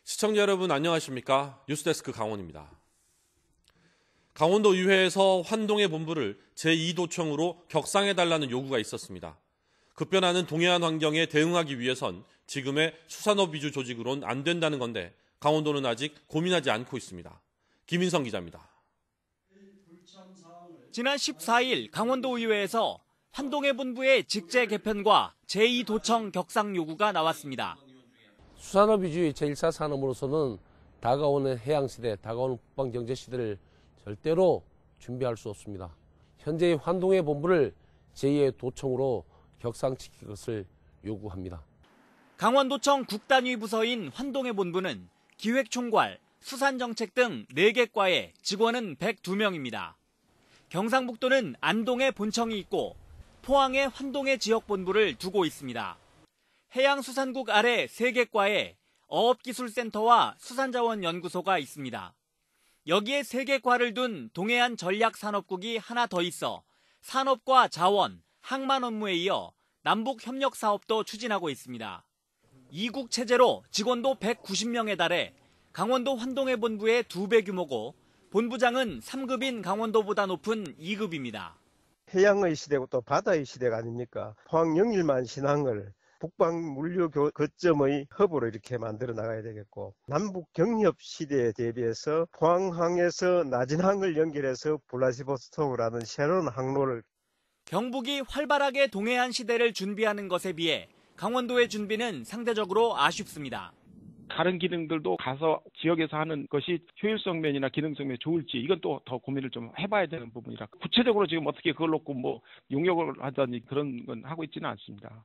시청자 여러분 안녕하십니까? 뉴스데스크 강원입니다. 강원도 의회에서 환동의 본부를 제2도청으로 격상해달라는 요구가 있었습니다. 급변하는 동해안 환경에 대응하기 위해선 지금의 수산업 위주 조직으론 안 된다는 건데 강원도는 아직 고민하지 않고 있습니다. 김인성 기자입니다. 지난 14일 강원도 의회에서 환동의 본부의 직제 개편과 제2도청 격상 요구가 나왔습니다. 수산업 위주의 제1차 산업으로서는 다가오는 해양시대, 다가오는 국방경제시대를 절대로 준비할 수 없습니다. 현재의 환동의 본부를 제2의 도청으로 격상시킬 것을 요구합니다. 강원도청 국단위 부서인 환동의 본부는 기획총괄, 수산정책 등 4개 과에 직원은 102명입니다. 경상북도는 안동에 본청이 있고 포항에 환동의 지역본부를 두고 있습니다. 해양수산국 아래 3개 과에 어업기술센터와 수산자원연구소가 있습니다. 여기에 3개 과를 둔 동해안 전략산업국이 하나 더 있어 산업과 자원, 항만 업무에 이어 남북협력사업도 추진하고 있습니다. 2국 체제로 직원도 190명에 달해 강원도 환동의 본부의 2배 규모고 본부장은 3급인 강원도보다 높은 2급입니다. 해양의 시대고 또 바다의 시대가 아닙니까? 포항 영일만 신항을 북방 물류 거점의 허브로 이렇게 만들어 나가야 되겠고, 남북 경협 시대에 대비해서 포항항에서 나진항을 연결해서 블라디보스토크라는 새로운 항로를 경북이 활발하게 동해안 시대를 준비하는 것에 비해 강원도의 준비는 상대적으로 아쉽습니다. 다른 기능들도 가서 지역에서 하는 것이 효율성 면이나 기능성 면이 좋을지 이건 또 더 고민을 좀 해봐야 되는 부분이라 구체적으로 지금 어떻게 그걸 놓고 용역을 하다니 그런 건 하고 있지는 않습니다.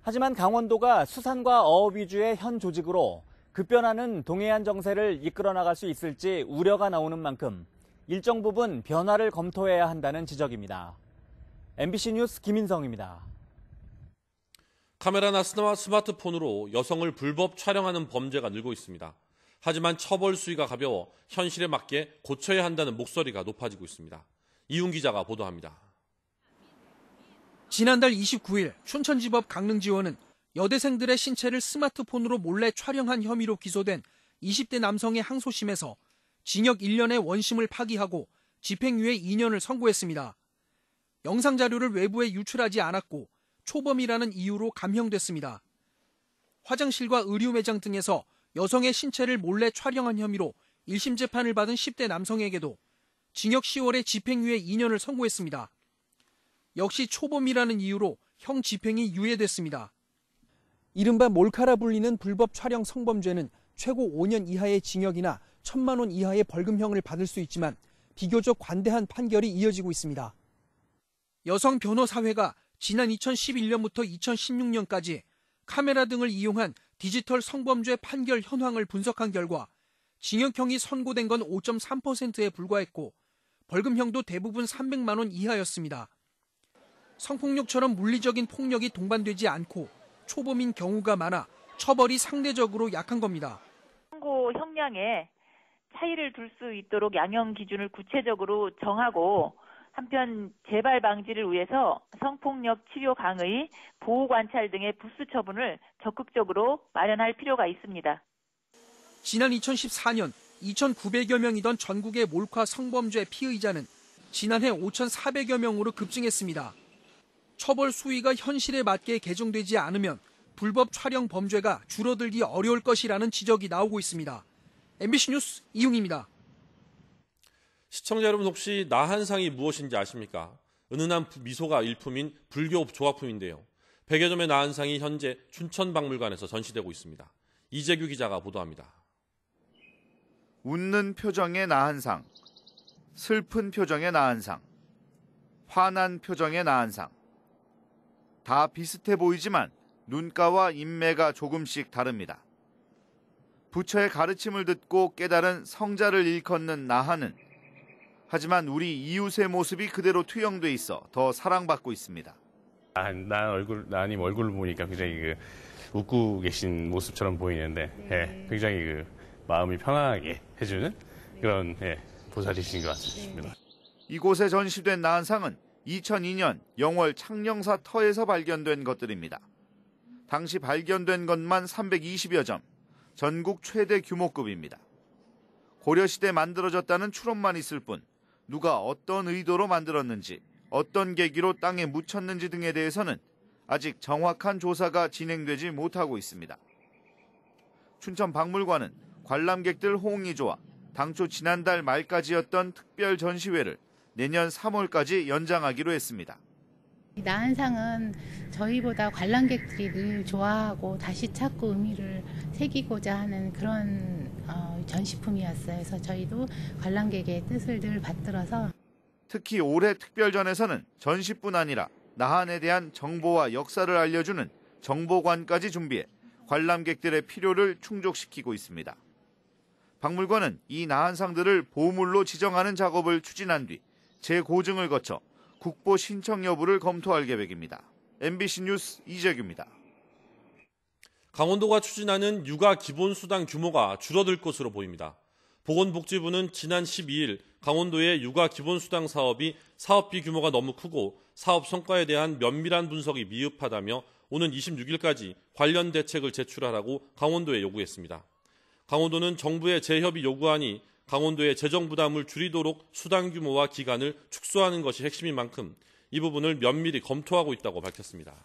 하지만 강원도가 수산과 어업 위주의 현 조직으로 급변하는 동해안 정세를 이끌어 나갈 수 있을지 우려가 나오는 만큼 일정 부분 변화를 검토해야 한다는 지적입니다. MBC 뉴스 김인성입니다. 카메라나 스마트폰으로 여성을 불법 촬영하는 범죄가 늘고 있습니다. 하지만 처벌 수위가 가벼워 현실에 맞게 고쳐야 한다는 목소리가 높아지고 있습니다. 이훈 기자가 보도합니다. 지난달 29일 춘천지법 강릉지원은 여대생들의 신체를 스마트폰으로 몰래 촬영한 혐의로 기소된 20대 남성의 항소심에서 징역 1년의 원심을 파기하고 집행유예 2년을 선고했습니다. 영상 자료를 외부에 유출하지 않았고 초범이라는 이유로 감형됐습니다. 화장실과 의류 매장 등에서 여성의 신체를 몰래 촬영한 혐의로 1심 재판을 받은 10대 남성에게도 징역 10월에 집행유예 2년을 선고했습니다. 역시 초범이라는 이유로 형 집행이 유예됐습니다. 이른바 몰카라 불리는 불법 촬영 성범죄는 최고 5년 이하의 징역이나 1,000만 원 이하의 벌금형을 받을 수 있지만 비교적 관대한 판결이 이어지고 있습니다. 여성 변호사회가 지난 2011년부터 2016년까지 카메라 등을 이용한 디지털 성범죄 판결 현황을 분석한 결과 징역형이 선고된 건 5.3%에 불과했고 벌금형도 대부분 300만 원 이하였습니다. 성폭력처럼 물리적인 폭력이 동반되지 않고 초범인 경우가 많아 처벌이 상대적으로 약한 겁니다. 선고 형량에 차이를 둘 수 있도록 양형 기준을 구체적으로 정하고 한편 재발 방지를 위해서 성폭력 치료 강의, 보호 관찰 등의 부수 처분을 적극적으로 마련할 필요가 있습니다. 지난 2014년 2,900여 명이던 전국의 몰카 성범죄 피의자는 지난해 5,400여 명으로 급증했습니다. 처벌 수위가 현실에 맞게 개정되지 않으면 불법 촬영 범죄가 줄어들기 어려울 것이라는 지적이 나오고 있습니다. MBC 뉴스 이웅입니다. 시청자 여러분 혹시 나한상이 무엇인지 아십니까? 은은한 미소가 일품인 불교 조각품인데요. 100여 점의 나한상이 현재 춘천박물관에서 전시되고 있습니다. 이재규 기자가 보도합니다. 웃는 표정의 나한상, 슬픈 표정의 나한상, 화난 표정의 나한상. 다 비슷해 보이지만 눈가와 인매가 조금씩 다릅니다. 부처의 가르침을 듣고 깨달은 성자를 일컫는 나한은 하지만 우리 이웃의 모습이 그대로 투영돼 있어 더 사랑받고 있습니다. 나님 얼굴을 보니까 굉장히 웃고 계신 모습처럼 보이는데 굉장히 마음이 편안하게 해주는 그런 보살이신 것 같습니다. 이곳에 전시된 나한상은 2002년 영월 창녕사 터에서 발견된 것들입니다. 당시 발견된 것만 320여 점, 전국 최대 규모급입니다. 고려시대 만들어졌다는 추론만 있을 뿐 누가 어떤 의도로 만들었는지, 어떤 계기로 땅에 묻혔는지 등에 대해서는 아직 정확한 조사가 진행되지 못하고 있습니다. 춘천박물관은 관람객들 호응이 좋아 당초 지난달 말까지였던 특별 전시회를 내년 3월까지 연장하기로 했습니다. 나한상은 저희보다 관람객들이 늘 좋아하고 다시 찾고 의미를 새기고자 하는 그런 전시품이었어요. 그래서 저희도 관람객의 뜻을 늘 받들어서 특히 올해 특별전에서는 전시뿐 아니라 나한에 대한 정보와 역사를 알려주는 정보관까지 준비해 관람객들의 필요를 충족시키고 있습니다. 박물관은 이 나한상들을 보물로 지정하는 작업을 추진한 뒤 재고증을 거쳐 국보 신청 여부를 검토할 계획입니다. MBC 뉴스 이재규입니다. 강원도가 추진하는 육아 기본수당 규모가 줄어들 것으로 보입니다. 보건복지부는 지난 12일 강원도의 육아 기본수당 사업이 사업비 규모가 너무 크고 사업 성과에 대한 면밀한 분석이 미흡하다며 오는 26일까지 관련 대책을 제출하라고 강원도에 요구했습니다. 강원도는 정부의 재협의 요구안이 강원도의 재정 부담을 줄이도록 수당 규모와 기간을 축소하는 것이 핵심인 만큼 이 부분을 면밀히 검토하고 있다고 밝혔습니다.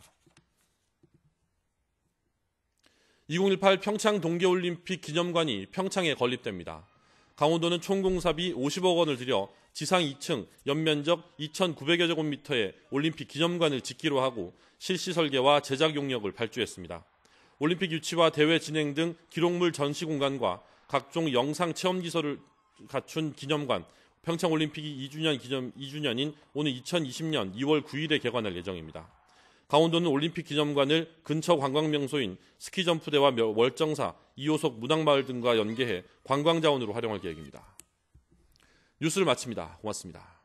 2018 평창 동계올림픽 기념관이 평창에 건립됩니다. 강원도는 총 공사비 50억 원을 들여 지상 2층 연면적 2,900여 제곱미터의 올림픽 기념관을 짓기로 하고 실시 설계와 제작 용역을 발주했습니다. 올림픽 유치와 대회 진행 등 기록물 전시 공간과 각종 영상 체험 기술을 갖춘 기념관, 평창올림픽이 2주년인 오는 2020년 2월 9일에 개관할 예정입니다. 강원도는 올림픽 기념관을 근처 관광명소인 스키점프대와 월정사, 2호석 문학마을 등과 연계해 관광자원으로 활용할 계획입니다. 뉴스를 마칩니다. 고맙습니다.